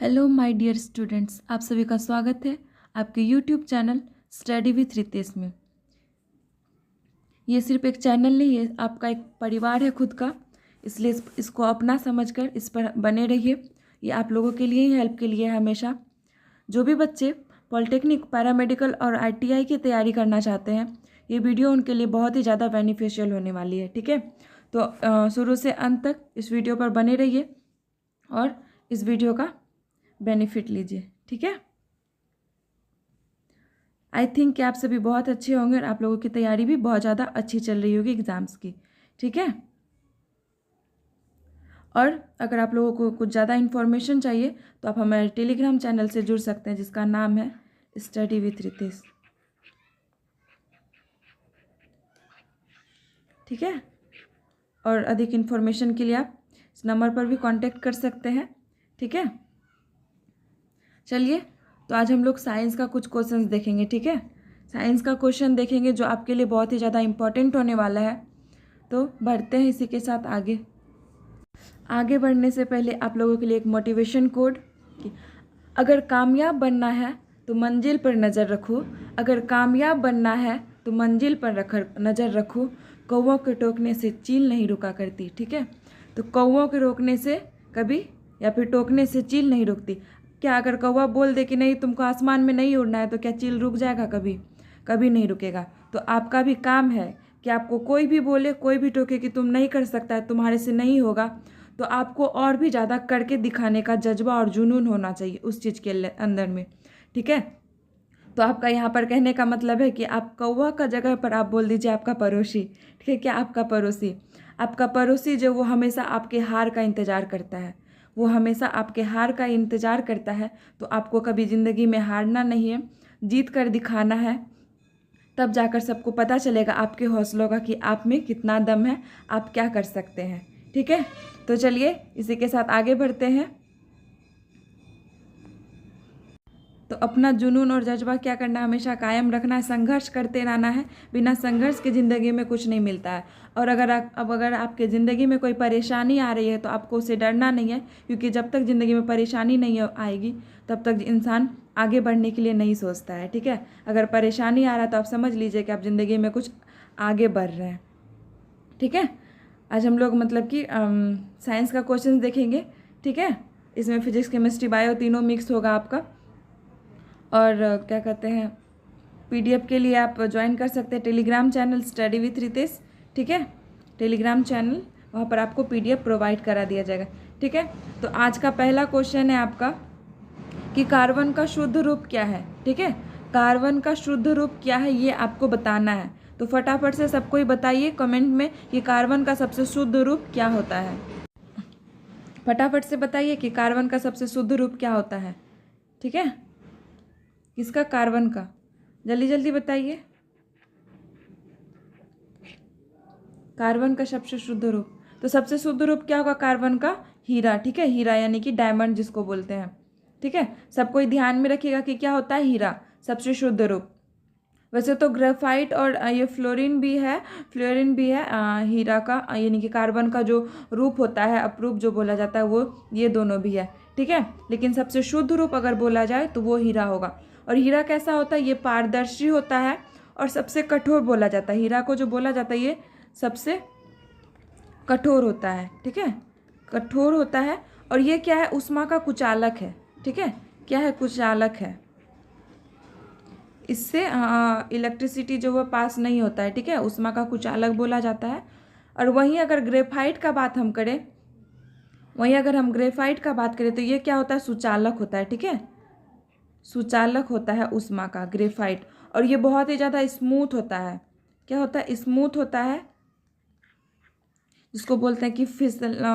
Hello my dear students, आप सभी का स्वागत है आपके YouTube channel study with Ritesh में। ये सिर्फ एक चैनल नहीं है, आपका एक परिवार है खुद का, इसलिए इसको अपना समझकर इस पर बने रहिए। ये आप लोगों के लिए ही हेल्प के लिए है हमेशा। जो भी बच्चे पॉलिटेक्निक, पैरामेडिकल और ITI की तैयारी करना चाहते हैं, ये वीडियो उनके लिए बहुत ही ज़्यादा बेनिफिशियल होने वाली है। ठीक है, तो शुरू से अंत तक इस वीडियो पर बने रहिए और इस वीडियो का बेनिफिट लीजिए। ठीक है, आई थिंक कि आप सभी बहुत अच्छे होंगे और आप लोगों की तैयारी भी बहुत ज़्यादा अच्छी चल रही होगी एग्ज़ाम्स की। ठीक है, और अगर आप लोगों को कुछ ज़्यादा इन्फॉर्मेशन चाहिए तो आप हमारे टेलीग्राम चैनल से जुड़ सकते हैं, जिसका नाम है स्टडी विथ रितेश। ठीक है, और अधिक इन्फॉर्मेशन के लिए आप इस नंबर पर भी कांटेक्ट कर सकते हैं। ठीक है, चलिए तो आज हम लोग साइंस का कुछ क्वेश्चंस देखेंगे। ठीक है, साइंस का क्वेश्चन देखेंगे जो आपके लिए बहुत ही ज़्यादा इम्पॉर्टेंट होने वाला है। तो बढ़ते हैं इसी के साथ आगे। आगे बढ़ने से पहले आप लोगों के लिए एक मोटिवेशन कोड कि अगर कामयाब बनना है तो मंजिल पर नज़र रखो, अगर कामयाब बनना है तो मंजिल पर नज़र रखो, कौवों के टोकने से चील नहीं रुका करती। ठीक है, तो कौवों के रोकने से कभी या फिर टोकने से चील नहीं रुकती। क्या अगर कौवा बोल दे कि नहीं तुमको आसमान में नहीं उड़ना है, तो क्या चील रुक जाएगा? कभी कभी नहीं रुकेगा। तो आपका भी काम है कि आपको कोई भी बोले, कोई भी टोके कि तुम नहीं कर सकता है, तुम्हारे से नहीं होगा, तो आपको और भी ज़्यादा करके दिखाने का जज्बा और जुनून होना चाहिए उस चीज़ के अंदर में। ठीक है, तो आपका यहाँ पर कहने का मतलब है कि आप कौवा का जगह पर आप बोल दीजिए आपका पड़ोसी। ठीक है, क्या आपका पड़ोसी जो वो हमेशा आपके हार का इंतज़ार करता है, वो हमेशा आपके हार का इंतज़ार करता है। तो आपको कभी ज़िंदगी में हारना नहीं है, जीत कर दिखाना है, तब जाकर सबको पता चलेगा आपके हौसलों का कि आप में कितना दम है, आप क्या कर सकते हैं। ठीक है, तो चलिए इसी के साथ आगे बढ़ते हैं। तो अपना जुनून और जज्बा क्या करना है, हमेशा कायम रखना है, संघर्ष करते रहना है। बिना संघर्ष के ज़िंदगी में कुछ नहीं मिलता है। और अगर आपके ज़िंदगी में कोई परेशानी आ रही है तो आपको उससे डरना नहीं है, क्योंकि जब तक ज़िंदगी में परेशानी नहीं आएगी तब तक इंसान आगे बढ़ने के लिए नहीं सोचता है। ठीक है, अगर परेशानी आ रहा है तो आप समझ लीजिए कि आप ज़िंदगी में कुछ आगे बढ़ रहे हैं। ठीक है, आज हम लोग मतलब कि साइंस का क्वेश्चन देखेंगे। ठीक है, इसमें फिजिक्स, केमिस्ट्री, बायो तीनों मिक्स होगा आपका। और क्या कहते हैं, PDF के लिए आप ज्वाइन कर सकते हैं Telegram channel study with Ritesh. ठीक है, टेलीग्राम चैनल, वहाँ पर आपको PDF प्रोवाइड करा दिया जाएगा। ठीक है, तो आज का पहला क्वेश्चन है आपका कि कार्बन का शुद्ध रूप क्या है। ठीक है, कार्बन का शुद्ध रूप क्या है ये आपको बताना है। तो फटाफट से सबको ही बताइए कमेंट में कि कार्बन का सबसे शुद्ध रूप क्या होता है। फटाफट से बताइए कि कार्बन का सबसे शुद्ध रूप क्या होता है। ठीक है, किसका? कार्बन का। जल्दी जल्दी बताइए, कार्बन का सबसे शुद्ध रूप। तो सबसे शुद्ध रूप क्या होगा कार्बन का? हीरा। ठीक है, हीरा यानी कि डायमंड जिसको बोलते हैं। ठीक है, सबको ही ध्यान में रखिएगा कि क्या होता है हीरा, सबसे शुद्ध रूप। वैसे तो ग्रेफाइट और ये फ्लोरीन भी है हीरा का यानी कि कार्बन का जो रूप होता है, अपरूप जो बोला जाता है, वो ये दोनों भी है। ठीक है, लेकिन सबसे शुद्ध रूप अगर बोला जाए तो वो हीरा होगा। और हीरा कैसा होता है? ये पारदर्शी होता है और सबसे कठोर बोला जाता है। हीरा को जो बोला जाता है ये सबसे कठोर होता है। ठीक है, कठोर होता है। और ये क्या है? ऊष्मा का कुचालक है। ठीक है, क्या है? कुचालक है। इससे इलेक्ट्रिसिटी जो वो पास नहीं होता है। ठीक है, ऊष्मा का कुचालक बोला जाता है। और वहीं अगर ग्रेफाइट का बात हम करें तो ये क्या होता है? सुचालक होता है। ठीक है, सुचालक होता है ऊष्मा का ग्रेफाइट। और ये बहुत ही ज़्यादा स्मूथ होता है। क्या होता है? स्मूथ होता है, जिसको बोलते हैं कि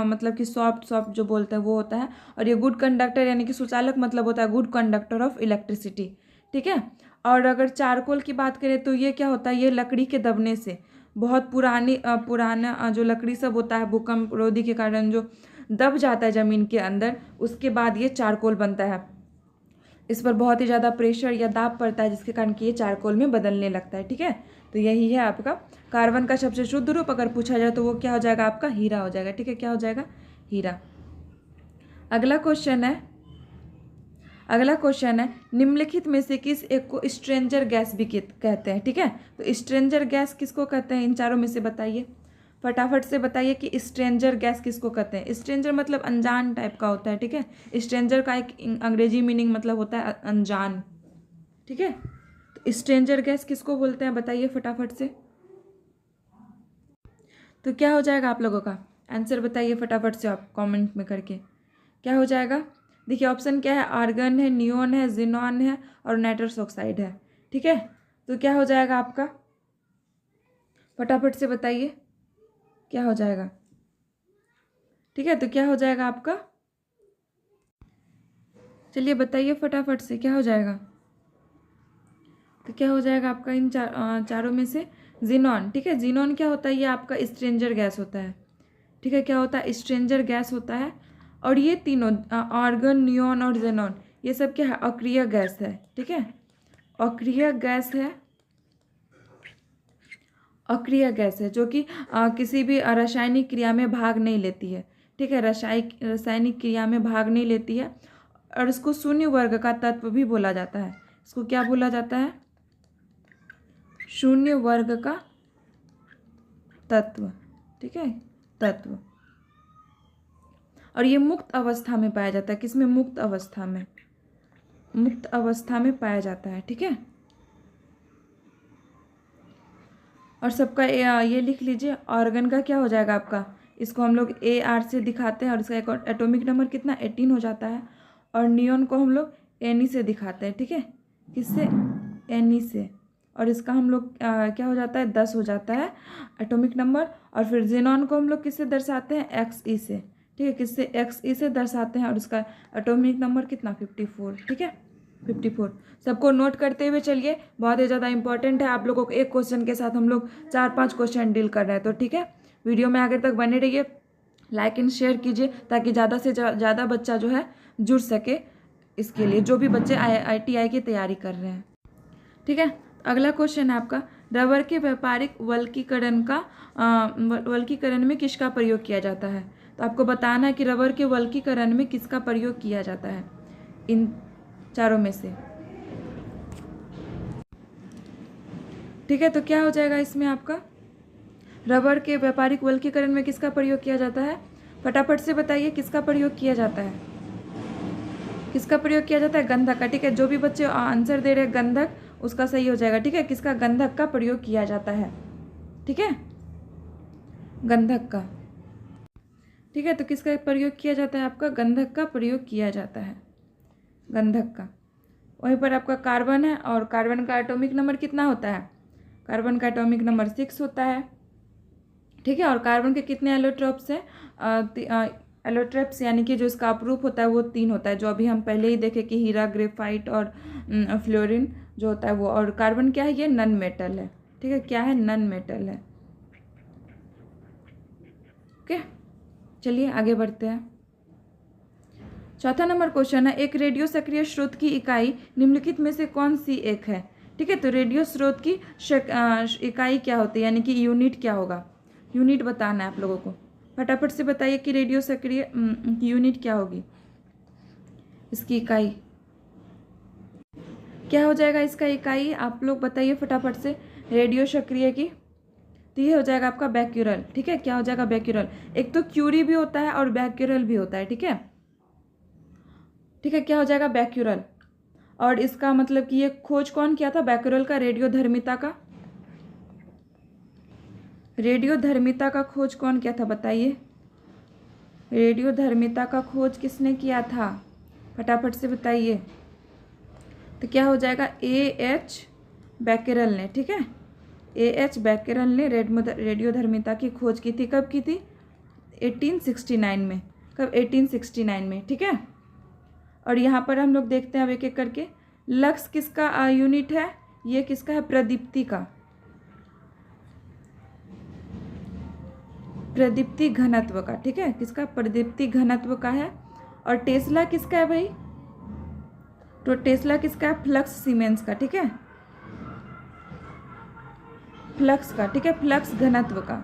मतलब कि सॉफ्ट जो बोलते हैं वो होता है। और ये गुड कंडक्टर यानी कि सुचालक मतलब होता है गुड कंडक्टर ऑफ इलेक्ट्रिसिटी। ठीक है, और अगर चारकोल की बात करें तो ये क्या होता है? ये लकड़ी के दबने से, बहुत पुराना जो लकड़ी सब होता है, भूकंप रोधी के कारण जो दब जाता है ज़मीन के अंदर, उसके बाद ये चारकोल बनता है। इस पर बहुत ही ज़्यादा प्रेशर या दाब पड़ता है, जिसके कारण कि ये चारकोल में बदलने लगता है। ठीक है, तो यही है आपका कार्बन का सबसे शुद्ध रूप। अगर पूछा जाए तो वो क्या हो जाएगा? आपका हीरा हो जाएगा। ठीक है, क्या हो जाएगा? हीरा। अगला क्वेश्चन है अगला क्वेश्चन है, निम्नलिखित में से किस एक को स्ट्रेंजर गैस भी कहते हैं, ठीक है। तो स्ट्रेंजर गैस किसको कहते हैं, इन चारों में से बताइए, फटाफट से बताइए कि स्ट्रेंजर गैस किसको कहते हैं। स्ट्रेंजर मतलब अनजान टाइप का होता है, ठीक है। स्ट्रेंजर का एक अंग्रेजी मीनिंग मतलब होता है अनजान, ठीक है। तो स्ट्रेंजर गैस किसको बोलते हैं बताइए फटाफट से। तो क्या हो जाएगा आप लोगों का आंसर, बताइए फटाफट से आप कमेंट में करके, क्या हो जाएगा। देखिए ऑप्शन क्या है, आर्गन है, नियोन है, जिनॉन है और नाइट्रस ऑक्साइड है, ठीक है। तो क्या हो जाएगा आपका, फटाफट से बताइए क्या हो जाएगा, ठीक है। तो क्या हो जाएगा आपका, चलिए बताइए फटाफट से क्या हो जाएगा। तो क्या हो जाएगा आपका इन चारों में से, जिनॉन, ठीक है। जिनॉन क्या होता है, ये आपका स्ट्रेंजर गैस होता है, ठीक है। क्या होता है, स्ट्रेंजर गैस होता है। और ये तीनों आर्गन, नियोन और जेनॉन, ये सब क्या है, अक्रिय गैस है, ठीक है। अक्रिय गैस है, अक्रिय गैस है जो कि किसी भी रासायनिक क्रिया में भाग नहीं लेती है, ठीक है। रासायनिक क्रिया में भाग नहीं लेती है। और इसको शून्य वर्ग का तत्व भी बोला जाता है। इसको क्या बोला जाता है, शून्य वर्ग का तत्व, ठीक है, तत्व। और ये मुक्त अवस्था में पाया जाता है, किसमें, मुक्त अवस्था में, मुक्त अवस्था में पाया जाता है, ठीक है। और सबका ये लिख लीजिए, ऑर्गन का क्या हो जाएगा आपका, इसको हम लोग AR से दिखाते हैं और इसका एटॉमिक नंबर कितना 18 हो जाता है। और नियोन को हम लोग Ne से दिखाते हैं, ठीक है, किससे, Ne से। और इसका हम लोग क्या हो जाता है, 10 हो जाता है एटॉमिक नंबर। और फिर जेनॉन को हम लोग किससे दर्शाते हैं, Xe से, ठीक है, किससे, Xe से दर्शाते हैं। और उसका एटॉमिक नंबर कितना 54, ठीक है, 54। सबको नोट करते हुए चलिए, बहुत ही ज़्यादा इंपॉर्टेंट है। आप लोगों को एक क्वेश्चन के साथ हम लोग 4-5 क्वेश्चन डील कर रहे हैं, तो ठीक है, वीडियो में आगे तक बने रहिए, लाइक एंड शेयर कीजिए ताकि ज़्यादा से ज़्यादा बच्चा जो है जुड़ सके इसके लिए, जो भी बच्चे ITI की तैयारी कर रहे हैं, ठीक है। अगला क्वेश्चन है आपका, रबर के व्यापारिक वल्कीकरण में किसका प्रयोग किया जाता है। तो आपको बताना है कि रबर के वल्कीकरण में किसका प्रयोग किया जाता है इन चारों में से, ठीक है। तो क्या हो जाएगा इसमें आपका, रबर के व्यापारिक वल्कीकरण में किसका प्रयोग किया जाता है, फटाफट से बताइए किसका प्रयोग किया जाता है, किसका प्रयोग किया जाता है, गंधक का, ठीक है। जो भी बच्चे आंसर दे रहे हैं गंधक, उसका सही हो जाएगा, ठीक है। किसका, गंधक का प्रयोग किया जाता है, ठीक है, गंधक का, ठीक है। तो किसका प्रयोग किया जाता है आपका, गंधक का प्रयोग किया जाता है, गंधक का। वहीं पर आपका कार्बन है, और कार्बन का एटॉमिक नंबर कितना होता है, कार्बन का एटॉमिक नंबर 6 होता है, ठीक है। और कार्बन के कितने एलोट्रोप्स हैं, एलोट्रोप्स यानी कि जो इसका अपरूप होता है वो 3 होता है, जो अभी हम पहले ही देखे कि हीरा, ग्रेफाइट और फ्लोरीन जो होता है वो। और कार्बन क्या है, ये नन मेटल है, ठीक है, क्या है, नन मेटल है, ओके। चलिए आगे बढ़ते हैं। चौथा नंबर क्वेश्चन है, एक रेडियो सक्रिय स्रोत की इकाई निम्नलिखित में से कौन सी एक है, ठीक है। तो रेडियो स्रोत की इकाई क्या होती है, यानी कि यूनिट क्या होगा, यूनिट बताना है आप लोगों को, फटाफट से बताइए कि रेडियो सक्रिय की यूनिट क्या होगी, इसकी इकाई क्या हो जाएगा, इसका इकाई आप लोग बताइए फटाफट से, रेडियो सक्रिय की। तो ये हो जाएगा आपका बैक्यूरल, ठीक है। क्या हो जाएगा, बैक्यूरल। एक तो क्यूरी भी होता है और बैक्यूरल भी होता है, ठीक है, ठीक है। क्या हो जाएगा, बैक्यूरल। और इसका मतलब कि ये खोज कौन किया था, बैक्यूरल का, रेडियोधर्मिता का, रेडियोधर्मिता का खोज कौन किया था बताइए, रेडियोधर्मिता का खोज किसने किया था, फटाफट से बताइए। तो क्या हो जाएगा, AH बैक्यूरल ने, ठीक है, AH बैक्यूरल ने रेडियोधर्मिता की खोज की थी। कब की थी, 1869 में, कब, 1869 में, ठीक है। और यहाँ पर हम लोग देखते हैं अब एक एक करके, लक्स किसका यूनिट है, ये किसका है, प्रदीप्ति का, प्रदीप्ति घनत्व का, ठीक है, किसका, प्रदीप्ति घनत्व का है। और टेस्ला किसका है भाई, तो टेस्ला किसका है, फ्लक्स सीमेंस का, ठीक है, फ्लक्स का, ठीक है, फ्लक्स घनत्व का,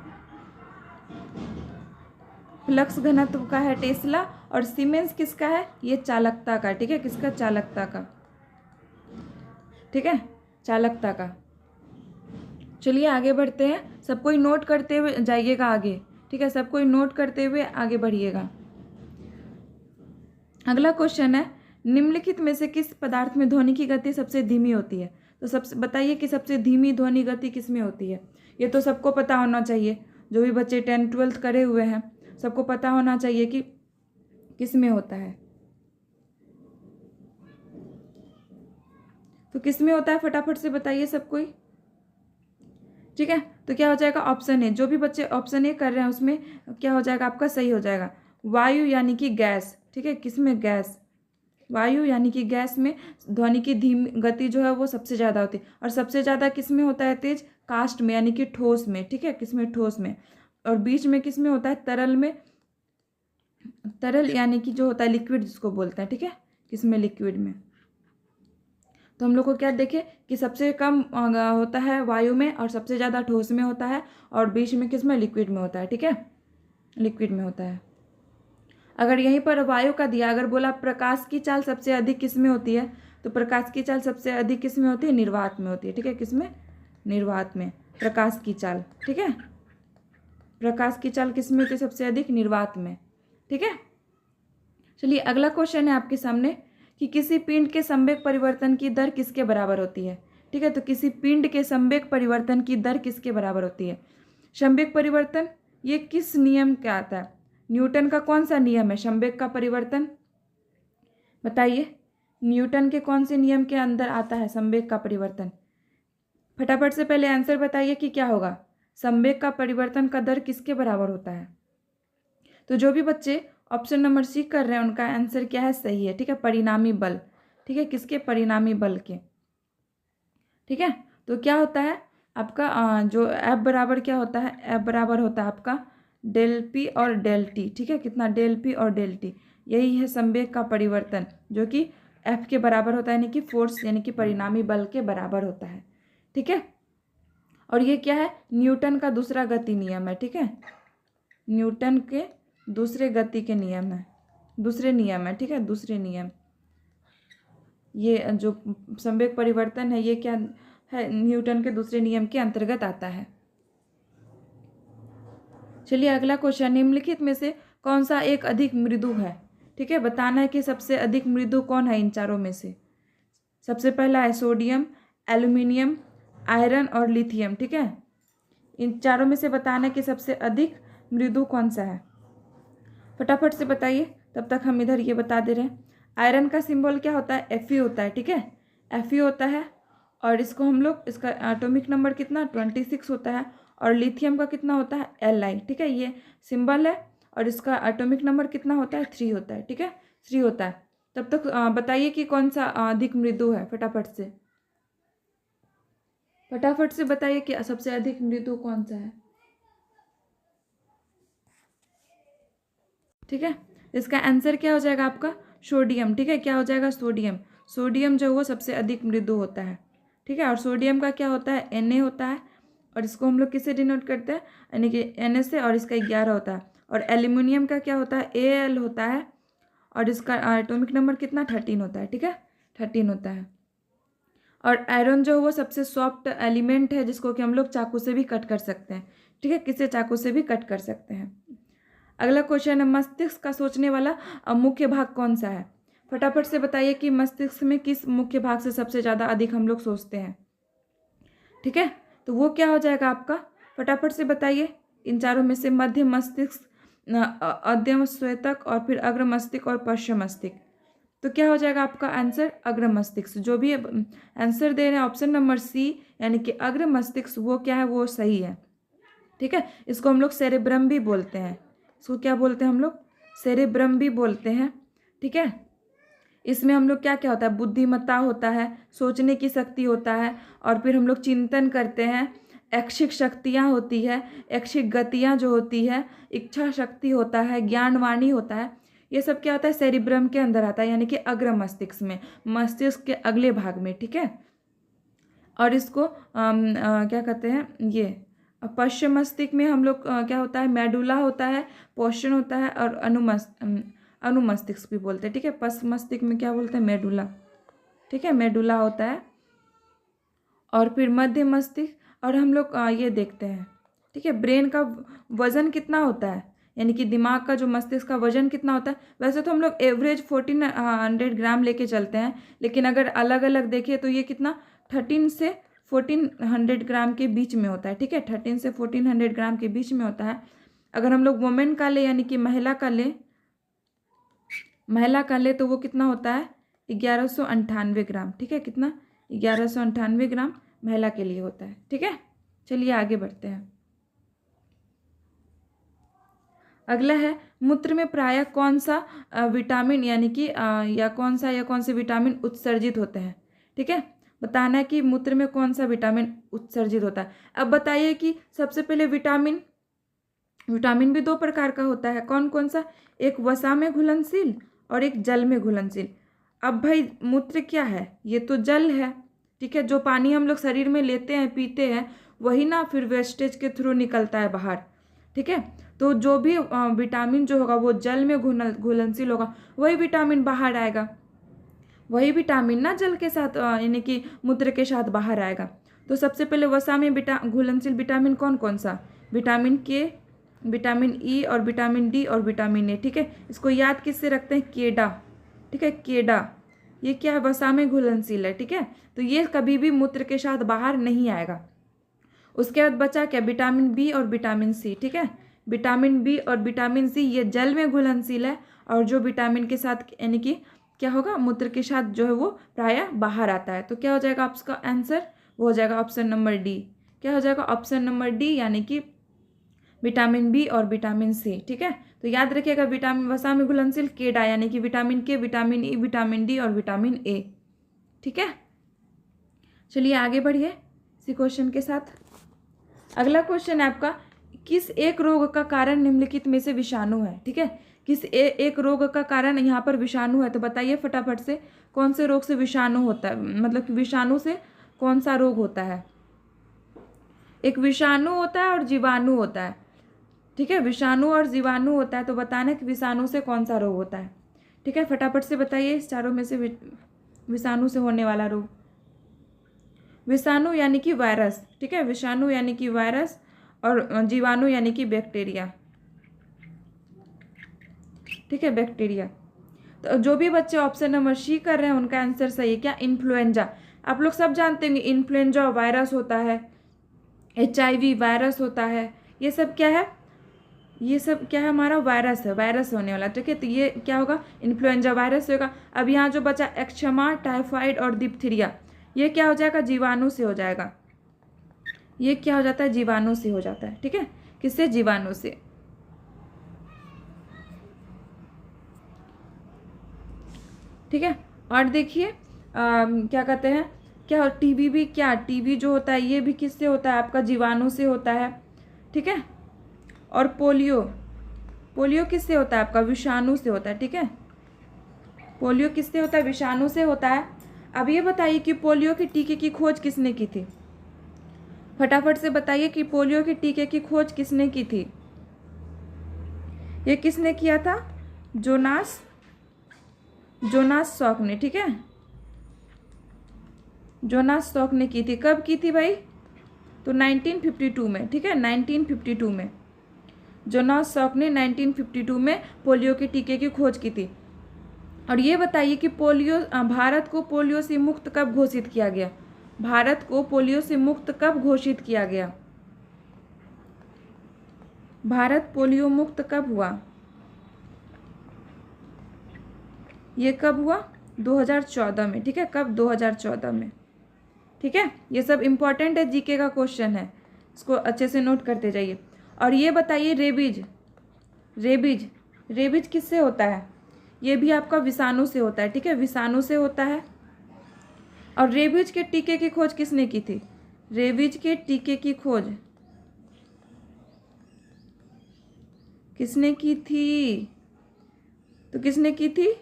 फ्लक्स घनत्व का है टेस्ला। और सीमेंस किसका है, ये चालकता का, ठीक है, किसका, चालकता का, ठीक है, चालकता का। चलिए आगे बढ़ते हैं, सब कोई नोट करते हुए जाइएगा आगे, ठीक है, सब कोई नोट करते हुए आगे बढ़िएगा। अगला क्वेश्चन है, निम्नलिखित में से किस पदार्थ में ध्वनि की गति सबसे धीमी होती है? तो सबसे बताइए कि सबसे धीमी ध्वनि गति किस में होती है? ये तो सबको पता होना चाहिए, जो भी बच्चे 10th-12th करे हुए हैं सबको पता होना चाहिए कि किस में होता है। तो किस में होता है, फटाफट से बताइए सब कोई, ठीक है। तो क्या हो जाएगा, ऑप्शन ए, जो भी बच्चे ऑप्शन ए कर रहे हैं उसमें क्या हो जाएगा आपका, सही हो जाएगा, वायु यानी कि गैस, ठीक है, किस में, गैस, वायु यानी कि गैस में ध्वनि की धीमी गति जो है वो सबसे ज़्यादा होती है। और सबसे ज़्यादा किस में होता है तेज, कास्ट में यानी कि ठोस में, ठीक है, किस में, ठोस में। और बीच में किस में होता है, तरल में, तरल यानी कि जो होता है लिक्विड जिसको बोलते हैं, ठीक है, किस में, लिक्विड में। तो हम लोग को क्या देखे कि सबसे कम होता है वायु में और सबसे ज़्यादा ठोस में होता है और बीच में किस में, लिक्विड में होता है, ठीक है, लिक्विड में होता है। अगर यहीं पर वायु का दिया, अगर बोला प्रकाश की चाल सबसे अधिक किस में होती है, तो प्रकाश की चाल सबसे अधिक किस में होती है, निर्वात में होती है, ठीक है, किस में, निर्वात में, प्रकाश की चाल, ठीक है, प्रकाश की चाल किस में होती है सबसे अधिक, निर्वात में, ठीक है। चलिए अगला क्वेश्चन है आपके सामने कि किसी पिंड के संवेग परिवर्तन की दर किसके बराबर होती है, ठीक है। तो किसी पिंड के संवेग परिवर्तन की दर किसके बराबर होती है? संवेग परिवर्तन ये किस नियम का आता है, न्यूटन का कौन सा नियम है संवेग का परिवर्तन, बताइए, न्यूटन के कौन से नियम के अंदर आता है संवेग का परिवर्तन? फटाफट से पहले आंसर बताइए कि क्या होगा, संवेग का परिवर्तन का दर किसके बराबर होता है? तो जो भी बच्चे ऑप्शन नंबर सी कर रहे हैं उनका आंसर क्या है, सही है, ठीक है, परिणामी बल, ठीक है, किसके, परिणामी बल के, ठीक है। तो क्या होता है आपका जो एफ बराबर क्या होता है, एफ बराबर होता है आपका डेल पी और डेल टी, ठीक है, कितना, डेल पी और डेल टी, यही है संवेग का परिवर्तन जो कि एफ के बराबर होता है, यानी कि फोर्स यानी कि परिणामी बल के बराबर होता है, ठीक है। और ये क्या है, न्यूटन का दूसरा गति नियम है, ठीक है, न्यूटन के दूसरे गति के नियम है, दूसरे नियम है, ठीक है, दूसरे नियम। ये जो संवेग परिवर्तन है ये क्या है, न्यूटन के दूसरे नियम के अंतर्गत आता है। चलिए अगला क्वेश्चन, निम्नलिखित में से कौन सा एक अधिक मृदु है, ठीक है, बताना है कि सबसे अधिक मृदु कौन है इन चारों में से। सबसे पहला है सोडियम, एल्यूमिनियम, आयरन और लिथियम, ठीक है, इन चारों में से बताना है कि सबसे अधिक मृदु कौन सा है, फटाफट से बताइए, तब तक हम इधर ये बता दे रहे हैं। आयरन का सिंबल क्या होता है, Fe होता है, ठीक है, Fe होता है, और इसको हम लोग, इसका एटॉमिक नंबर कितना, 26 होता है, और लिथियम का कितना होता है, Li, ठीक है, ये सिंबल है, और इसका एटॉमिक नंबर कितना होता है, 3 होता है, ठीक है, 3 होता है। तब तक बताइए कि कौन सा अधिक मृदु है, फटाफट से, फटाफट से बताइए कि सबसे अधिक मृदु कौन सा है, ठीक है। इसका आंसर क्या हो जाएगा आपका, सोडियम, ठीक है, क्या हो जाएगा, सोडियम, सोडियम जो वो सबसे अधिक मृदु होता है, ठीक है। और सोडियम का क्या होता है, Na होता है, और इसको हम लोग किससे डिनोट करते हैं, यानी कि Na से, और इसका 11 होता है। और एल्यूमिनियम का क्या होता है, Al होता है, और इसका एटॉमिक नंबर कितना, 13 होता है, ठीक है, 13 होता है। और आयरन जो वो सबसे सॉफ्ट एलिमेंट है जिसको कि हम लोग चाकू से भी कट कर सकते हैं, ठीक है, किससे, चाकू से भी कट कर सकते हैं। अगला क्वेश्चन है, मस्तिष्क का सोचने वाला मुख्य भाग कौन सा है, फटाफट से बताइए कि मस्तिष्क में किस मुख्य भाग से सबसे ज़्यादा अधिक हम लोग सोचते हैं, ठीक है। तो वो क्या हो जाएगा आपका, फटाफट से बताइए, इन चारों में से मध्य मस्तिष्क, अध्यम श्वेतक, और फिर अग्र मस्तिष्क और पश्चिम मस्तिष्क। तो क्या हो जाएगा आपका आंसर, अग्र मस्तिष्क, जो भी आंसर दे रहे हैं ऑप्शन नंबर सी यानी कि अग्र मस्तिष्क, वो क्या है, वो सही है, ठीक है। इसको हम लोग सेरेब्रम भी बोलते हैं, इसको क्या बोलते हैं हम लोग, सेरेब्रम भी बोलते हैं, ठीक है। इसमें हम लोग क्या क्या होता है, बुद्धिमत्ता होता है, सोचने की शक्ति होता है, और फिर हम लोग चिंतन करते हैं, ऐच्छिक शक्तियाँ होती है, ऐच्छिक गतियाँ जो होती है, इच्छा शक्ति होता है, ज्ञानवाणी होता है, ये सब क्या होता है, सेरिब्रम के अंदर आता है, यानी कि अग्र मस्तिष्क में, मस्तिष्क के अगले भाग में, ठीक है। और इसको क्या कहते हैं, ये पश्चिम मस्तिष्क में हम लोग क्या होता है, मेडुला होता है, पोर्शन होता है, और अनुमस्तिष्क भी बोलते हैं, ठीक है। पश्च मस्तिष्क में क्या बोलते हैं, मेडुला, ठीक है, मेडुला होता है। और फिर मध्य मस्तिष्क, और हम लोग ये देखते हैं, ठीक है, ब्रेन का वजन कितना होता है, यानी कि दिमाग का जो मस्तिष्क का वजन कितना होता है। वैसे तो हम लोग एवरेज 1400 ग्राम लेके चलते हैं, लेकिन अगर अलग अलग देखें तो ये कितना 13 से 1400 ग्राम के बीच में होता है, ठीक है, 13 से 1400 ग्राम के बीच में होता है। अगर हम लोग वुमेन का ले, यानी कि महिला का ले तो वो कितना होता है, 1198 ग्राम, ठीक है, कितना, 1198 ग्राम महिला के लिए होता है, ठीक है। चलिए आगे बढ़ते हैं। अगला है, मूत्र में प्रायः कौन सा विटामिन, यानी कि या कौन से विटामिन उत्सर्जित होते हैं, ठीक है। बताना है कि मूत्र में कौन सा विटामिन उत्सर्जित होता है। अब बताइए कि सबसे पहले विटामिन भी दो प्रकार का होता है, कौन कौन सा, एक वसा में घुलनशील और एक जल में घुलनशील। अब भाई मूत्र क्या है, ये तो जल है, ठीक है, जो पानी हम लोग शरीर में लेते हैं पीते हैं वही ना फिर वेस्टेज के थ्रू निकलता है बाहर, ठीक है। तो जो भी विटामिन जो होगा वो जल में घुलनशील होगा, वही विटामिन बाहर आएगा, वही विटामिन ना जल के साथ यानी कि मूत्र के साथ बाहर आएगा। तो सबसे पहले वसा में घुलनशील विटामिन कौन कौन सा, विटामिन के, विटामिन ई और विटामिन डी और विटामिन ए, ठीक है। इसको याद किससे रखते हैं, केडा, ठीक है, केडा, ये क्या है, वसा में घुलनशील है, ठीक है। तो ये कभी भी मूत्र के साथ बाहर नहीं आएगा। उसके बाद बचा क्या, विटामिन बी और विटामिन सी, ठीक है। विटामिन बी और विटामिन सी ये जल में घुलनशील है, और जो विटामिन के साथ यानी कि क्या होगा, मूत्र के साथ जो है वो प्रायः बाहर आता है। तो क्या हो जाएगा आपका आंसर, वो हो जाएगा ऑप्शन नंबर डी। क्या हो जाएगा, ऑप्शन नंबर डी, यानी कि विटामिन बी और विटामिन सी, ठीक है। तो याद रखिएगा, विटामिन वसा में घुलनशील केडा, यानी कि विटामिन के, विटामिन ई, विटामिन डी और विटामिन ए, ठीक है। चलिए आगे बढ़िए इसी क्वेश्चन के साथ। अगला क्वेश्चन है आपका, किस एक रोग का कारण निम्नलिखित में से विषाणु है, ठीक है। किस एक रोग का कारण यहाँ पर विषाणु है, तो बताइए फटाफट से कौन से रोग से विषाणु होता है, मतलब कि विषाणु से कौन सा रोग होता है। एक विषाणु होता है और जीवाणु होता है, ठीक है, विषाणु और जीवाणु होता है। तो बताना कि विषाणु से कौन सा रोग होता है, ठीक है, फटाफट से बताइए इस चारों में से विषाणु से होने वाला रोग। विषाणु यानी कि वायरस, ठीक है, विषाणु यानी कि वायरस, और जीवाणु यानी कि बैक्टीरिया, ठीक है, बैक्टीरिया। तो जो भी बच्चे ऑप्शन नंबर सी कर रहे हैं उनका आंसर सही है। क्या, इन्फ्लुएंजा। आप लोग सब जानते हैं इन्फ्लुएंजा वायरस होता है, HIV वायरस होता है, ये सब क्या है, ये सब क्या है, हमारा वायरस है, वायरस होने वाला, ठीक है। तो ये क्या होगा, इन्फ्लुएंजा वायरस होगा। अब यहाँ जो बचा एक्जिमा, टाइफाइड और डिप्थीरिया, ये क्या हो जाएगा, जीवाणु से हो जाएगा, ये क्या हो जाता है, जीवाणु से हो जाता है, ठीक है, किससे, जीवाणु से, ठीक है। और देखिए क्या कहते हैं, क्या टीबी भी, क्या टीबी जो होता है ये भी किससे होता है, आपका जीवाणु से होता है, ठीक है। और पोलियो किससे होता है, आपका विषाणु से होता है, ठीक है। पोलियो किससे होता है, विषाणु से होता है। अब ये बताइए कि पोलियो के टीके की खोज किसने की थी, फटाफट से बताइए कि पोलियो के टीके की खोज किसने की थी। ये किसने किया था, जोनास सॉक ने, ठीक है, जोनास सॉक ने की थी। कब की थी भाई, तो 1952 में, ठीक है, 1952 में जोनास सॉक ने 1952 में पोलियो के टीके की खोज की थी। और ये बताइए कि भारत को पोलियो से मुक्त कब घोषित किया गया, भारत को पोलियो से मुक्त कब घोषित किया गया, भारत पोलियो मुक्त कब हुआ, ये कब हुआ, 2014 में, ठीक है, कब, 2014 में, ठीक है। ये सब इंपॉर्टेंट है, जीके का क्वेश्चन है, इसको अच्छे से नोट करते जाइए। और ये बताइए रेबीज किससे होता है, ये भी आपका विषाणु से होता है, ठीक है, विषाणु से होता है। और रेबीज के टीके की खोज किसने की थी, रेबीज के टीके की खोज किसने की थी, तो किसने की थी,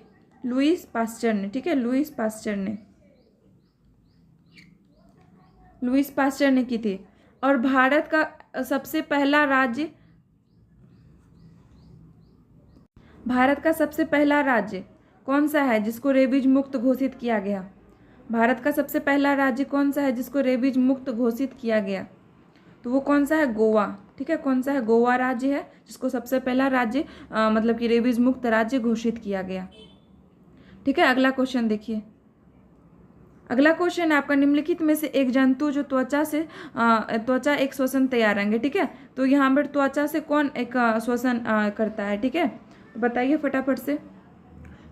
लुईस पास्चर ने, ठीक है, लुईस पास्चर ने की थी। और भारत का सबसे पहला राज्य, भारत का सबसे पहला राज्य कौन सा है जिसको रेबीज मुक्त घोषित किया गया? भारत का सबसे पहला राज्य कौन सा है जिसको रेबीज मुक्त घोषित किया गया? तो वो कौन सा है? गोवा। ठीक है, कौन सा है? गोवा राज्य है जिसको सबसे पहला राज्य मतलब कि रेबीज मुक्त राज्य घोषित किया गया। ठीक है, अगला क्वेश्चन देखिए। अगला क्वेश्चन है आपका, निम्नलिखित में से एक जंतु जो त्वचा एक श्वसन तैयार रहेंगे। ठीक है, तो यहाँ पर त्वचा से कौन एक श्वसन करता है? ठीक है, तो बताइए फटाफट से।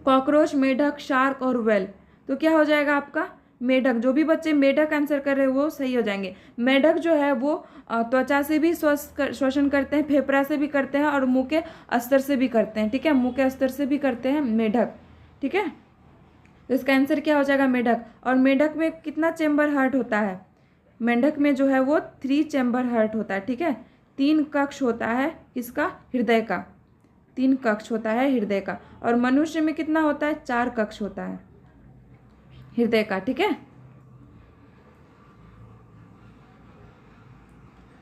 कॉकरोच, मेढक, शार्क और व्हेल। तो क्या हो जाएगा आपका? मेढक। जो भी बच्चे मेढक आंसर कर रहे हैं वो सही हो जाएंगे। मेढक जो है वो त्वचा से भी श्वसन करते हैं, फेफड़ा से भी करते हैं और मुंह के अस्तर से भी करते हैं। ठीक है, मुंह के अस्तर से भी करते हैं मेढक। ठीक है, तो इसका आंसर क्या हो जाएगा? मेढक। और मेढक में कितना चेम्बर हार्ट होता है? मेंढक में जो है वो 3 चेम्बर हार्ट होता है। ठीक है, 3 कक्ष होता है किसका? हृदय का। 3 कक्ष होता है हृदय का। और मनुष्य में कितना होता है? 4 कक्ष होता है हृदय का। ठीक है,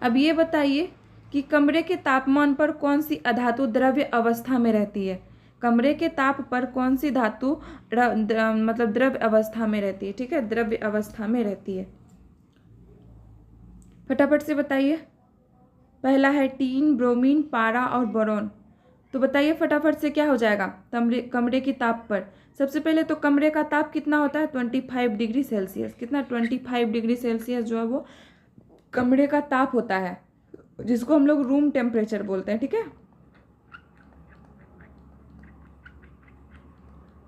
अब ये बताइए कि कमरे के तापमान पर कौन सी अधातु द्रव्य अवस्था में रहती है? कमरे के ताप पर कौन सी धातु मतलब द्रव्य अवस्था में रहती है? ठीक है, द्रव्य अवस्था में रहती है। फटाफट से बताइए। पहला है टीन, ब्रोमीन, पारा और बोरॉन। तो बताइए फटाफट से क्या हो जाएगा कमरे की ताप पर? सबसे पहले तो कमरे का ताप कितना होता है? 25 डिग्री सेल्सियस। कितना? 25 डिग्री सेल्सियस जो है वो कमरे का ताप होता है, जिसको हम लोग रूम टेम्परेचर बोलते हैं। ठीक है,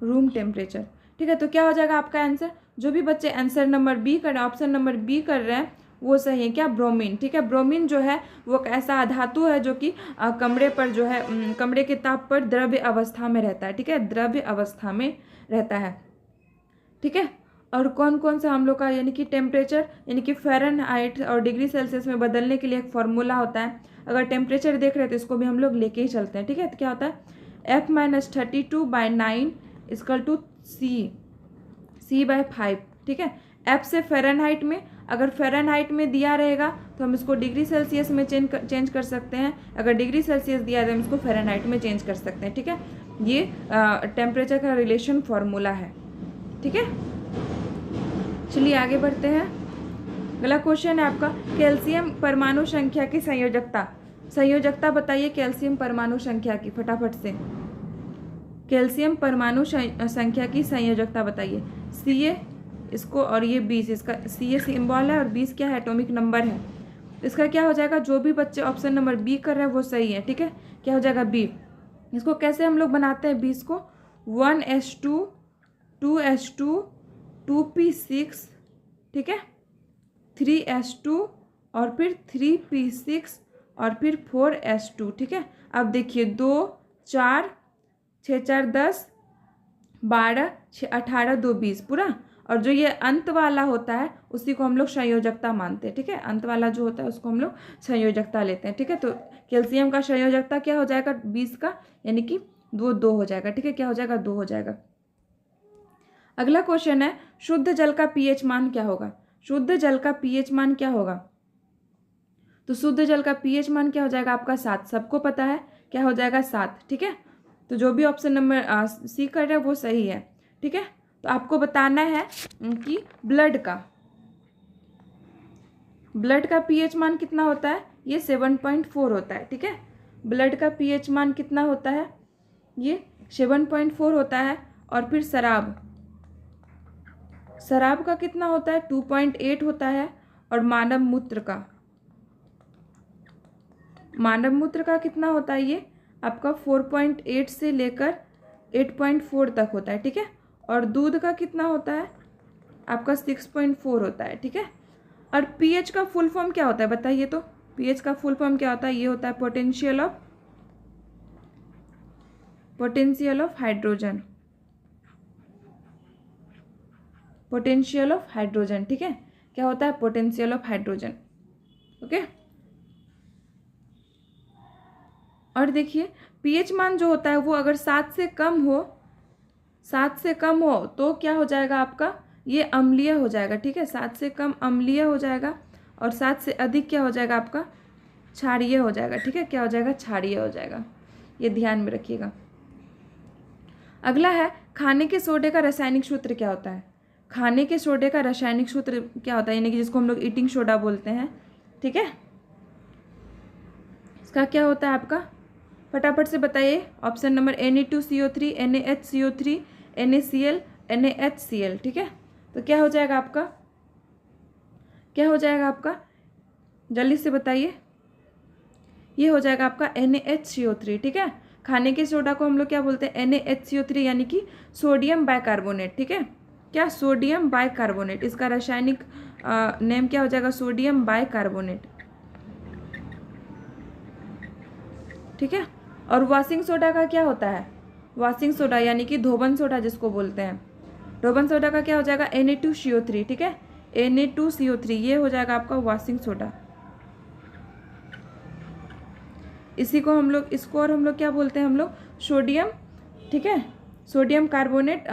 रूम टेम्परेचर। ठीक है, तो क्या हो जाएगा आपका आंसर? जो भी बच्चे आंसर नंबर बी कर रहे हैं, ऑप्शन नंबर बी कर रहे हैं, वो सही है। क्या? ब्रोमीन। ठीक है, ब्रोमीन जो है वो एक ऐसा धातु है जो कि कमरे पर जो है कमरे के ताप पर द्रव्य अवस्था में रहता है। ठीक है, द्रव्य अवस्था में रहता है। ठीक है, और कौन कौन सा हम लोग का यानी कि टेम्परेचर यानी कि फ़ारेनहाइट और डिग्री सेल्सियस में बदलने के लिए एक फॉर्मूला होता है। अगर टेम्परेचर देख रहे हैं तो इसको भी हम लोग लेके ही चलते हैं। ठीक है, तो क्या होता है? F-32/9 equal to C/5। ठीक है, F से फ़ारेनहाइट में, अगर फ़ारेनहाइट में दिया रहेगा तो हम इसको डिग्री सेल्सियस में चेंज कर सकते हैं। अगर डिग्री सेल्सियस दिया है तो हम इसको फ़ारेनहाइट में चेंज कर सकते हैं। ठीक है, ये टेम्परेचर का रिलेशन फॉर्मूला है। ठीक है, चलिए आगे बढ़ते हैं। अगला क्वेश्चन है आपका, कैल्शियम परमाणु संख्या की संयोजकता बताइए। कैल्शियम परमाणु संख्या की फटाफट से। कैल्शियम परमाणु संख्या की संयोजकता बताइए। Ca इसको और ये 20, इसका Ca सिंबल है और 20 क्या है? एटॉमिक नंबर है। इसका क्या हो जाएगा? जो भी बच्चे ऑप्शन नंबर बी कर रहे हैं वो सही है। ठीक है, क्या हो जाएगा? बी। इसको कैसे हम लोग बनाते हैं 20 को? 1s2 2s2 2p6, ठीक है, 3s2 और फिर 3p6 और फिर 4s2। ठीक है, अब देखिए 2 4 6 4 10 12 6 18 2 20 पूरा। और जो ये अंत वाला होता है उसी को हम लोग संयोजकता मानते हैं। ठीक है, अंत वाला जो होता है उसको हम लोग संयोजकता लेते हैं। ठीक है, तो कैल्शियम का संयोजकता क्या हो जाएगा 20 का, यानी कि 2 हो जाएगा। ठीक है, क्या हो जाएगा? 2 हो जाएगा। अगला क्वेश्चन है, शुद्ध जल का पीएच मान क्या होगा? शुद्ध जल का पीएच मान क्या होगा? तो शुद्ध जल का पीएच मान क्या हो जाएगा आपका? 7। सबको पता है क्या हो जाएगा? 7। ठीक है, तो जो भी ऑप्शन नंबर सी कर रहे हैं वो सही है। ठीक है, तो आपको बताना है कि ब्लड का पीएच मान कितना होता है? ये 7.4 होता है। ठीक है, ब्लड का पीएच मान कितना होता है? ये 7.4 होता है। और फिर शराब का कितना होता है? 2.8 होता है। और मानव मूत्र का कितना होता है? ये आपका 4.8 से लेकर 8.4 तक होता है। ठीक है, और दूध का कितना होता है? आपका 6.4 होता है। ठीक है, और पीएच का फुल फॉर्म क्या होता है बताइए तो? पीएच का फुल फॉर्म क्या होता है? ये होता है पोटेंशियल ऑफ हाइड्रोजन। ठीक है, क्या होता है? Potential of hydrogen. ओके, और देखिए पीएच मान जो होता है वो अगर 7 से कम हो तो क्या हो जाएगा आपका? ये अम्लीय हो जाएगा। ठीक है, 7 से कम अम्लीय हो जाएगा और 7 से अधिक क्या हो जाएगा आपका? क्षारीय हो जाएगा। ठीक है, क्या हो जाएगा? क्षारीय हो जाएगा। ये ध्यान में रखिएगा। अगला है खाने के सोडे का रासायनिक सूत्र क्या होता है। खाने के सोडे का रासायनिक सूत्र क्या होता है, यानी कि जिसको हम लोग ईटिंग सोडा बोलते हैं, ठीक है। इसका क्या होता है आपका, फटाफट से बताइए। Option number Na2CO3, NaHCO3, NaCl, NaHCl, ठीक है। तो क्या हो जाएगा आपका, क्या हो जाएगा आपका, जल्दी से बताइए। ये हो जाएगा आपका NaHCO3, ठीक है। खाने के सोडा को हम लोग क्या बोलते हैं, NaHCO3, यानी कि सोडियम बाइकार्बोनेट, ठीक है। क्या, सोडियम बाइकार्बोनेट। इसका रासायनिक नेम क्या हो जाएगा, सोडियम बाइकार्बोनेट, ठीक है। और वॉशिंग सोडा का क्या होता है, वॉशिंग सोडा यानी कि धोबन सोडा जिसको बोलते हैं, धोबन सोडा का क्या हो जाएगा, Na2CO3, ठीक है। Na2CO3 ये हो जाएगा आपका वॉशिंग सोडा। इसी को हम लोग, इसको और हम लोग क्या बोलते हैं, हम लोग सोडियम, ठीक है, सोडियम कार्बोनेट,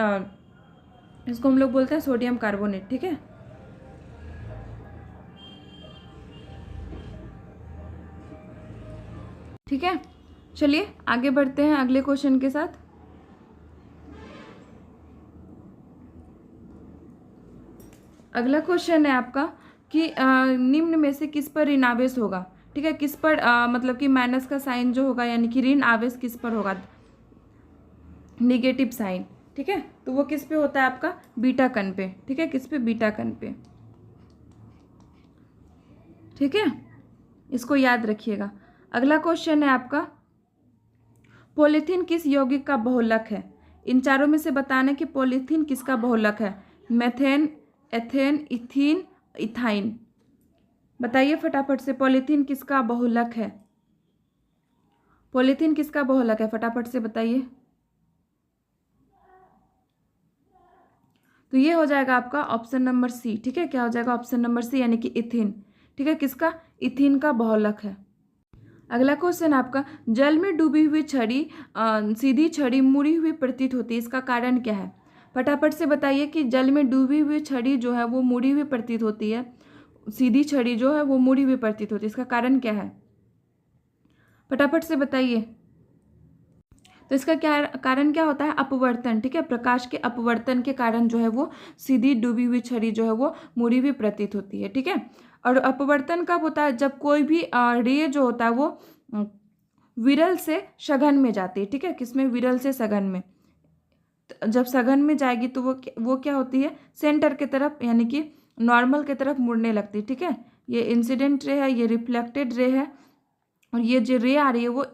इसको हम लोग बोलते हैं सोडियम कार्बोनेट, ठीक है। ठीक है, चलिए आगे बढ़ते हैं अगले क्वेश्चन के साथ। अगला क्वेश्चन है आपका कि निम्न में से किस पर ऋण आवेश होगा, ठीक है। किस पर मतलब कि माइनस का साइन जो होगा, यानी कि ऋण आवेश किस पर होगा, निगेटिव साइन, ठीक है। तो वो किस पे होता है आपका, बीटा कण पे, ठीक है। किस पे, बीटा कण पे, ठीक है। इसको याद रखिएगा। अगला क्वेश्चन है आपका, पॉलीथीन किस यौगिक का बहुलक है। इन चारों में से बताना कि पॉलीथीन किसका बहुलक है, मेथेन, एथेन, इथीन, इथाइन। बताइए फटाफट से, पॉलीथीन किसका बहुलक है, पॉलीथीन किसका बहुलक है, फटाफट से बताइए। तो ये हो जाएगा आपका ऑप्शन नंबर सी, ठीक है। क्या हो जाएगा, ऑप्शन नंबर सी, यानी कि इथीन, ठीक है। किसका, इथीन का बहुलक है। अगला क्वेश्चन आपका, जल में डूबी हुई छड़ी सीधी छड़ी मुड़ी हुई प्रतीत होती है, इसका कारण क्या है। फटाफट से बताइए कि जल में डूबी हुई छड़ी जो है वो मुड़ी हुई प्रतीत होती है, सीधी छड़ी जो है वो मुड़ी हुई प्रतीत होती है, इसका कारण क्या है, फटाफट से बताइए। तो इसका क्या कारण क्या होता है, अपवर्तन, ठीक है। प्रकाश के अपवर्तन के कारण जो है वो सीधी डूबी हुई छड़ी जो है वो मुड़ी हुई प्रतीत होती है, ठीक है। और अपवर्तन कब होता है, जब कोई भी रे जो होता है वो विरल से सघन में जाती है, ठीक है। किसमें, विरल से सघन में। जब सघन में जाएगी तो वो क्या होती है, सेंटर की तरफ, यानी कि नॉर्मल की तरफ मुड़ने लगती है, ठीक है। ये इंसिडेंट रे है, ये रिफ्लेक्टेड रे है, और ये जो रे आ रही है वो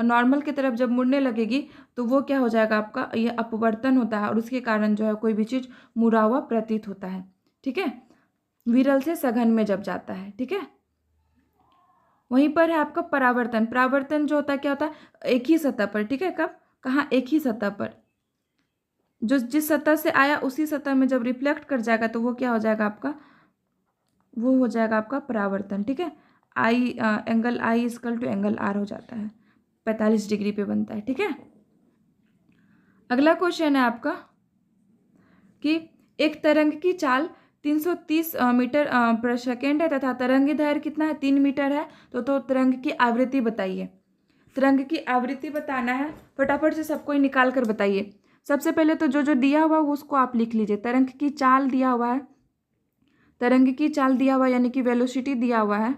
नॉर्मल की तरफ जब मुड़ने लगेगी तो वो क्या हो जाएगा आपका, ये अपवर्तन होता है, और उसके कारण जो है कोई भी चीज़ मुड़ा हुआ प्रतीत होता है, ठीक है। विरल से सघन में जब जाता है, ठीक है। वहीं पर है आपका परावर्तन। परावर्तन जो होता है क्या होता है, एक ही सतह पर, ठीक है। कब, कहाँ, एक ही सतह पर, जो जिस सतह से आया उसी सतह में जब रिफ्लेक्ट कर जाएगा तो वो क्या हो जाएगा आपका, वो हो जाएगा आपका परावर्तन, ठीक है। Angle i equal to angle r हो जाता है, 45 डिग्री पे बनता है, ठीक है। अगला क्वेश्चन है आपका कि एक तरंग की चाल 330 मीटर पर सेकेंड है तथा तरंगी दैर्घ्य कितना है, 3 मीटर है। तो तरंग की आवृत्ति बताइए। तरंग की आवृत्ति बताना है, फटाफट से सबको निकाल कर बताइए। सबसे पहले तो जो जो दिया हुआ है उसको आप लिख लीजिए। तरंग की चाल दिया हुआ है, तरंग की चाल दिया हुआ यानी कि वेलोसिटी दिया हुआ है,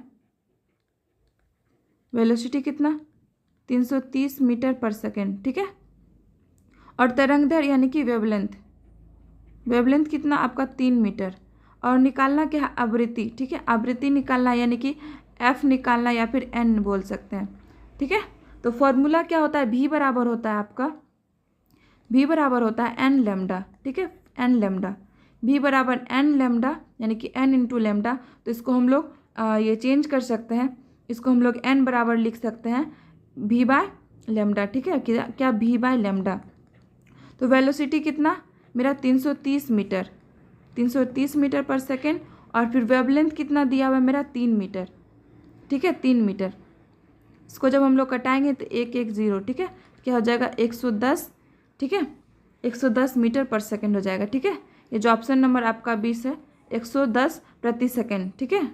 वेलोसिटी कितना, 330 मीटर पर सेकेंड, ठीक है। और तरंग दैर्घ्य यानी कि वेवलेंथ, वेवलेंथ कितना आपका, 3 मीटर। और निकालना क्या है, आवृत्ति, ठीक है। आवृत्ति निकालना यानी कि एफ निकालना या फिर एन बोल सकते हैं, ठीक है। तो फॉर्मूला क्या होता है, भी बराबर होता है आपका, भी बराबर होता है एन लेमडा, ठीक है। एन लेमडा, भी बराबर एन लेमडा यानी कि एन इंटू लेमडा। तो इसको हम लोग ये चेंज कर सकते हैं, इसको हम लोग एन बराबर लिख सकते हैं भी बाय लेमडा, ठीक है। क्या, भी बाय लेमडा। तो वेलोसिटी कितना मेरा 330 मीटर, 330 मीटर पर सेकेंड। और फिर वेवलेंथ कितना दिया हुआ है मेरा, 3 मीटर, ठीक है, 3 मीटर। इसको जब हम लोग कटाएंगे तो 110, ठीक है। क्या हो जाएगा, 110, ठीक है, 110 मीटर पर सेकेंड हो जाएगा, ठीक है। ये जो ऑप्शन नंबर आपका 20 है, 110 प्रति सेकेंड, ठीक है,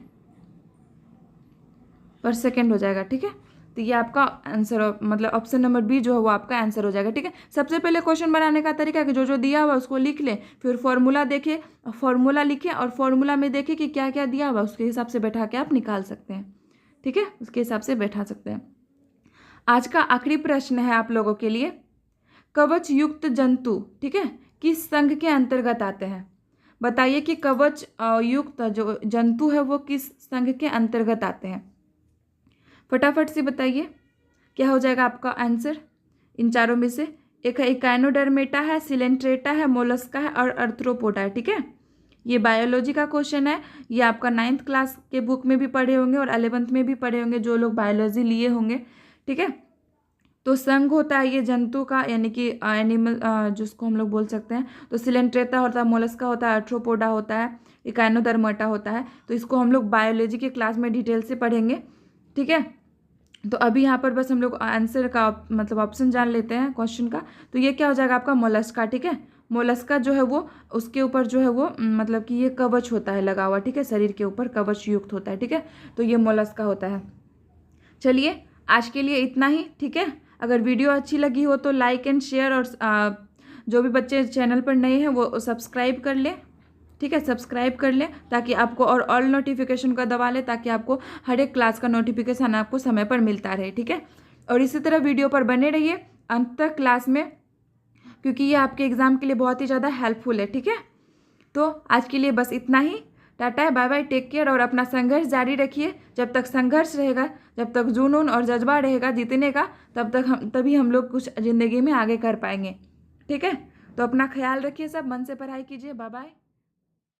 पर सेकेंड हो जाएगा, ठीक है। तो ये आपका आंसर, मतलब ऑप्शन नंबर बी जो है वो आपका आंसर हो जाएगा। ठीक है, सबसे पहले क्वेश्चन बनाने का तरीका कि जो दिया हुआ उसको लिख लें, फिर फॉर्मूला देखें, फॉर्मूला लिखें और फॉर्मूला में देखें कि क्या क्या दिया हुआ, उसके हिसाब से बैठा के आप निकाल सकते हैं। ठीक है, उसके हिसाब से बैठा सकते हैं। आज का आखिरी प्रश्न है आप लोगों के लिए, कवच युक्त जंतु, ठीक है, किस संघ के अंतर्गत आते हैं? बताइए कि कवच युक्त जो जंतु है वो किस संघ के अंतर्गत आते हैं? फटाफट से बताइए क्या हो जाएगा आपका आंसर इन चारों में से। एक है इकाइनोडर्मेटा है, सिलेंट्रेटा है, मोलस्का है और अर्थ्रोपोडा है। ठीक है, ये बायोलॉजी का क्वेश्चन है। ये आपका 9th क्लास के बुक में भी पढ़े होंगे और 11th में भी पढ़े होंगे जो लोग बायोलॉजी लिए होंगे। ठीक है, तो संघ होता है ये जंतु का, यानी कि एनिमल जिसको हम लोग बोल सकते हैं। तो सिलेंट्रेटा होता है, मोलस्का होता है, अर्थ्रोपोडा होता है, इकाइनोडर्मेटा होता है। तो इसको हम लोग बायोलॉजी के क्लास में डिटेल से पढ़ेंगे। ठीक है, तो अभी यहाँ पर बस हम लोग आंसर का मतलब ऑप्शन जान लेते हैं क्वेश्चन का। तो ये क्या हो जाएगा आपका मोलस्का। ठीक है, मोलस्का जो है वो उसके ऊपर जो है वो मतलब कि ये कवच होता है लगा हुआ। ठीक है, शरीर के ऊपर कवच युक्त होता है। ठीक है, तो ये मोलस्का होता है। चलिए आज के लिए इतना ही। ठीक है, अगर वीडियो अच्छी लगी हो तो लाइक एंड शेयर, और जो भी बच्चे चैनल पर नए हैं वो सब्सक्राइब कर लें। ठीक है, सब्सक्राइब कर लें ताकि आपको, और ऑल नोटिफिकेशन का दबा लें ताकि आपको हर एक क्लास का नोटिफिकेशन आपको समय पर मिलता रहे। ठीक है, और इसी तरह वीडियो पर बने रहिए अंत तक क्लास में, क्योंकि ये आपके एग्ज़ाम के लिए बहुत ही ज़्यादा हेल्पफुल है। ठीक है, तो आज के लिए बस इतना ही। Tata, bye bye, take care, और अपना संघर्ष जारी रखिए। जब तक संघर्ष रहेगा, जब तक जुनून और जज्बा रहेगा जीतने का, तभी हम लोग कुछ ज़िंदगी में आगे कर पाएंगे। ठीक है, तो अपना ख्याल रखिए, सब मन से पढ़ाई कीजिए। Bye bye.